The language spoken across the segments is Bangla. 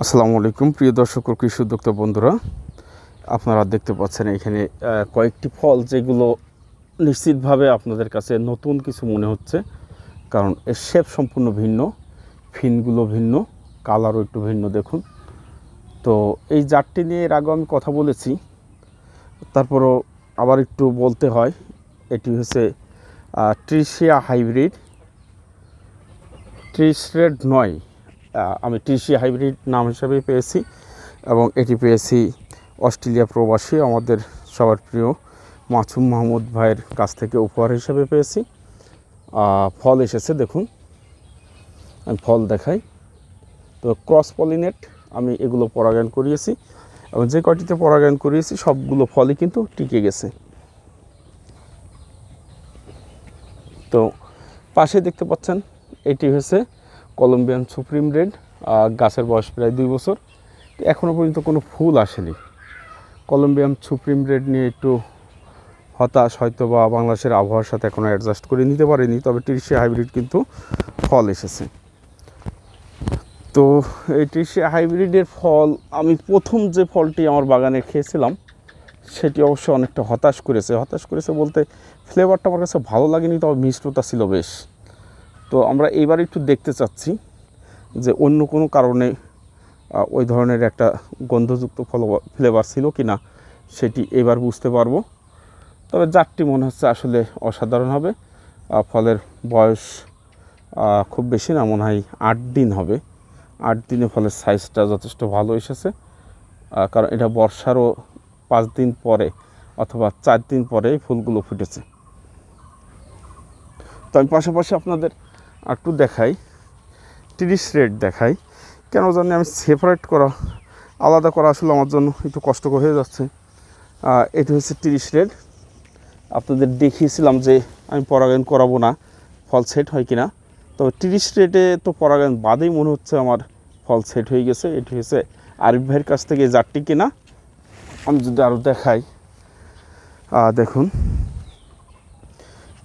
আসসালামু আলাইকুম প্রিয় দর্শক ও কৃষি উদ্যোক্তা বন্ধুরা, আপনারা দেখতে পাচ্ছেন এখানে কয়েকটি ফল যেগুলো নিশ্চিতভাবে আপনাদের কাছে নতুন কিছু মনে হচ্ছে, কারণ এর শেপ সম্পূর্ণ ভিন্ন, ফিনগুলো ভিন্ন, কালারও একটু ভিন্ন। দেখুন, তো এই জাতটি নিয়ে এর আগে আমি কথা বলেছি, তারপরও আবার একটু বলতে হয়। এটি হচ্ছে ট্রিশিয়া হাইব্রিড, ট্রিশরেড নয়, আমি ট্রিশিয়া হাইব্রিড নাম হিসাবে পেয়েছি এবং এটি পেয়েছি অস্ট্রেলিয়া প্রবাসী আমাদের সবার প্রিয় মাসুম মাহমুদ ভাইয়ের কাছ থেকে উপহার হিসাবে পেয়েছি। ফল এসেছে, দেখুন আমি ফল দেখাই। তো ক্রস পলিনেট আমি এগুলো পরাগায়ন করিয়েছি এবং যে কয়টিতে পরাগায়ন করিয়েছি সবগুলো ফলই কিন্তু টিকে গেছে। তো পাশে দেখতে পাচ্ছেন এটি হচ্ছে কলম্বিয়ান সুপ্রিম রেড, গাছের বয়স প্রায় 2 বছর, এখনও পর্যন্ত কোনো ফুল আসেনি। কলম্বিয়ান সুপ্রিম রেড নিয়ে একটু হতাশ, হয়তো বা বাংলাদেশের আবহাওয়ার সাথে এখনও অ্যাডজাস্ট করে নিতে পারেনি, তবে ট্রিশিয়া হাইব্রিড কিন্তু ফল এসেছে। তো এই ট্রিশিয়া হাইব্রিডের ফল আমি প্রথম যে ফলটি আমার বাগানে খেয়েছিলাম সেটি অবশ্য অনেকটা হতাশ করেছে বলতে ফ্লেভারটা আমার কাছে ভালো লাগেনি, তবে মিষ্টতা ছিল বেশ। তো আমরা এইবার একটু দেখতে চাচ্ছি যে অন্য কোনো কারণে ওই ধরনের একটা গন্ধযুক্ত ফ্লেভার ছিল কি না, সেটি এবার বুঝতে পারবো। তবে জাতটি মনে হচ্ছে আসলে অসাধারণ হবে। ফলের বয়স খুব বেশি না, মনে হয় 8 দিন হবে। 8 দিনে ফলের সাইজটা যথেষ্ট ভালো এসেছে, কারণ এটা বর্ষারও 5 দিন পরে অথবা 4 দিন পরে ফুলগুলো ফুটেছে। তো আমি পাশাপাশি আপনাদের একটু দেখাই, ট্রিশরেড দেখাই। কেন জানি আমি সেপারেট করা, আলাদা করা আসলে আমার জন্য একটু কষ্টকর হয়ে যাচ্ছে। এটি হচ্ছে ট্রিশরেড। আপনাদের দেখিয়েছিলাম যে আমি পরাগায়ন করাবো না, ফল সেট হয় কিনা। তবে ট্রিশরেডে তো পরাগায়ন বাদেই মনে হচ্ছে আমার ফল সেট হয়ে গেছে। এটি হচ্ছে আরিফ ভাইয়ের কাছ থেকে জাতটি কিনা। আমি যদি আরও দেখাই, দেখুন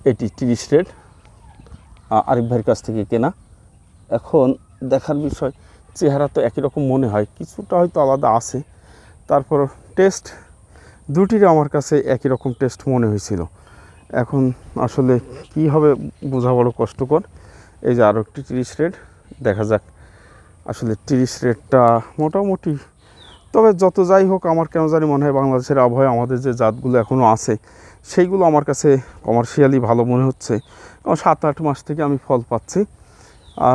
এটি ট্রিশরেড আরিফ ভাইয়ের কাছ থেকে কেনা। এখন দেখার বিষয়, চেহারা তো একই রকম মনে হয়, কিছুটা হয়তো আলাদা আছে, তারপর টেস্ট দুটির আমার কাছে একই রকম টেস্ট মনে হয়েছিল। এখন আসলে কি হবে বোঝা বড় কষ্টকর। এই যে আরও একটি ট্রিশরেড, দেখা যাক আসলে ট্রিশরেডটা মোটামুটি। তবে যত যাই হোক, আমার কেন জানি মনে হয় বাংলাদেশের আবহাওয়া আমাদের যে জাতগুলো এখনও আছে সেইগুলো আমার কাছে কমার্শিয়ালি ভালো মনে হচ্ছে। 7-8 মাস থেকে আমি ফল পাচ্ছি।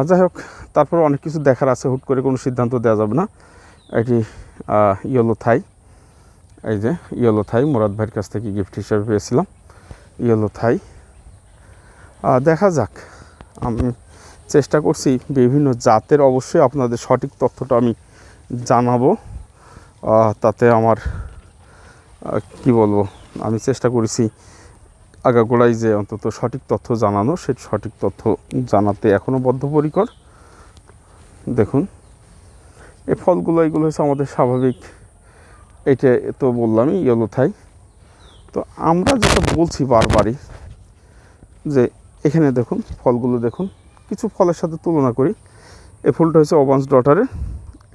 যাই হোক, তারপর অনেক কিছু দেখার আছে, হুট করে কোনো সিদ্ধান্ত দেওয়া যাবে না। এটি ইয়েলো থাই, এই যে ইয়েলো থাই মুরাদ ভাইয়ের কাছ থেকে গিফট হিসেবে পেয়েছিলাম ইয়েলো থাই। দেখা যাক, আমি চেষ্টা করছি বিভিন্ন জাতের অবশ্যই আপনাদের সঠিক তথ্যটা আমি জানাবো। তাতে আমার কি বলবো, আমি চেষ্টা করেছি আগাগোড়াই যে অন্তত সঠিক তথ্য জানানো, সেই সঠিক তথ্য জানাতে এখনও বদ্ধপরিকর। দেখুন এই ফলগুলো, এগুলো হচ্ছে আমাদের স্বাভাবিক, এইটা তো বললামই ইয়েলো থাই। তো আমরা যেটা বলছি বারবারই যে এখানে দেখুন ফলগুলো, দেখুন কিছু ফলের সাথে তুলনা করি। এই ফুলটা হচ্ছে ওবান্স ডটারের,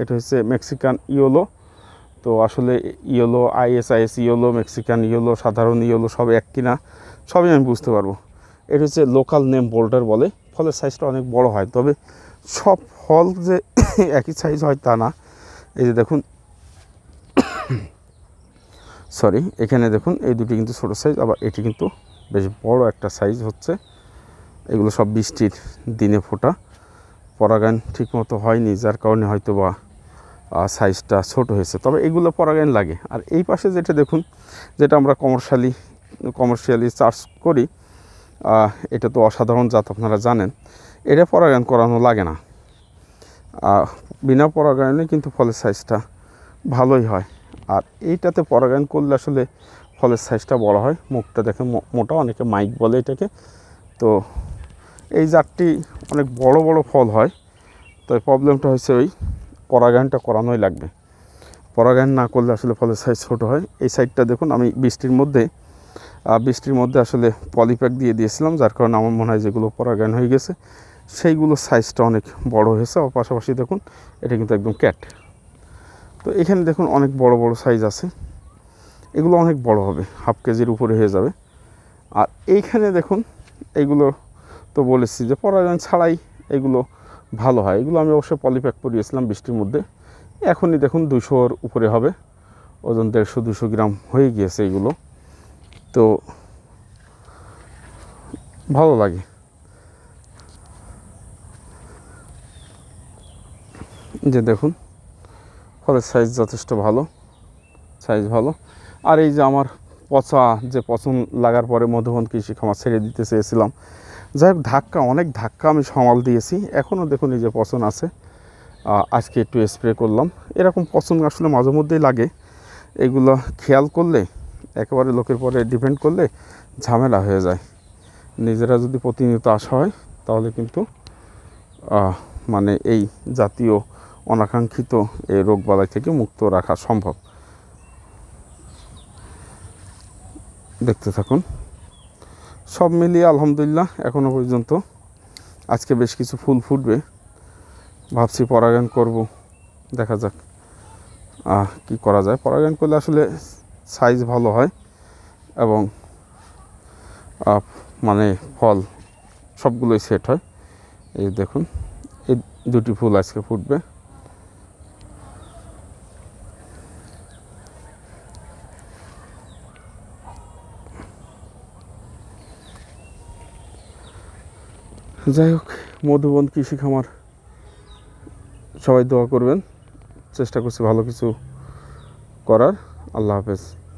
এটা হচ্ছে মেক্সিকান ইয়েলো। তো আসলে yellow, is yellow, Mexican yellow, সাধারণ ইয়েলো সব এক কিনা সবই আমি বুঝতে পারবো। এটা হচ্ছে লোকাল নেম বোল্ডার বলে। ফলের সাইজটা অনেক বড় হয়, তবে সব ফল যে একই সাইজ হয় তা না। এই যে দেখুন, সরি, এখানে দেখুন এই দুটি কিন্তু ছোটো সাইজ, আবার এটি কিন্তু বেশ বড় একটা সাইজ হচ্ছে। এগুলো সব বৃষ্টির দিনে ফোটা, পরাগায়ন ঠিকমতো হয়নি, যার কারণে হয়তো বা সাইজটা ছোট হয়েছে। তবে এগুলো পরাগায়ন লাগে। আর এই পাশে যেটা দেখুন, যেটা আমরা কমার্শিয়ালি চার্জ করি, এটা তো অসাধারণ জাত, আপনারা জানেন। এটা পরাগায়ন করানো লাগে না, বিনা পরাগায়নে কিন্তু ফলের সাইজটা ভালোই হয়। আর এইটাতে পরাগায়ন করলে আসলে ফলের সাইজটা বড় হয়, মুখটা দেখে মোটা, অনেকে মাইক বলে এটাকে। তো এই জাতটি অনেক বড় বড় ফল হয়। তো প্রবলেমটা হচ্ছে ওই পরাগায়নটা করানোই লাগবে। পরাগায়ন না করলে আসলে ফলের সাইজ ছোটো হয়। এই সাইডটা দেখুন, আমি বৃষ্টির মধ্যে আসলে পলিপ্যাক দিয়ে দিয়েছিলাম, যার কারণে আমার মনে হয় যেগুলো পরাগায়ন হয়ে গেছে সেইগুলো সাইজটা অনেক বড় হয়েছে। আর পাশাপাশি দেখুন এটা কিন্তু একদম ক্যাট, তো এখানে দেখুন অনেক বড় বড় সাইজ আছে, এগুলো অনেক বড় হবে, হাফ কেজির উপরে হয়ে যাবে। আর এইখানে দেখুন এগুলো তো বলেছি যে পরাগায়ন ছাড়াই এগুলো ভালো হয়। এগুলো আমি অবশ্যই পলিপ্যাক করিয়েছিলাম বৃষ্টির মধ্যে। এখনই দেখুন 200-র উপরে হবে, ওজন 150-200 গ্রাম হয়ে গিয়েছে এগুলো। তো ভালো লাগে। যে দেখুন ফলের সাইজ যথেষ্ট ভালো, সাইজ ভালো। আর এই যে আমার পচন লাগার পরে মধুবন কৃষি খামার ছেড়ে দিতে চেয়েছিলাম, যাই হোক অনেক ধাক্কা আমি সামাল দিয়েছি। এখনও দেখুন এই যে পচন আছে, আজকে একটু স্প্রে করলাম। এরকম পচন আসলে মাঝে মধ্যেই লাগে, এগুলো খেয়াল করলে, একেবারে লোকের পরে ডিপেন্ড করলে ঝামেলা হয়ে যায়। নিজেরা যদি প্রতিনিয়ত আসা হয় তাহলে কিন্তু মানে এই জাতীয় অনাকাঙ্ক্ষিত এই রোগবালাই থেকে মুক্ত রাখা সম্ভব। দেখতে থাকুন। সব মিলিয়ে আলহামদুলিল্লাহ এখনও পর্যন্ত আজকে বেশ কিছু ফুল ফুটবে, ভাবছি পরাগায়ন করব, দেখা যাক কি করা যায়। পরাগায়ন করলে আসলে সাইজ ভালো হয় এবং মানে ফল সবগুলোই সেট হয়। এই দেখুন এই দুটি ফুল আজকে ফুটবে। যাই হোক, মধুবন কৃষি খামার সবাই দোয়া করবেন, চেষ্টা করছি ভালো কিছু করার। আল্লাহ হাফেজ।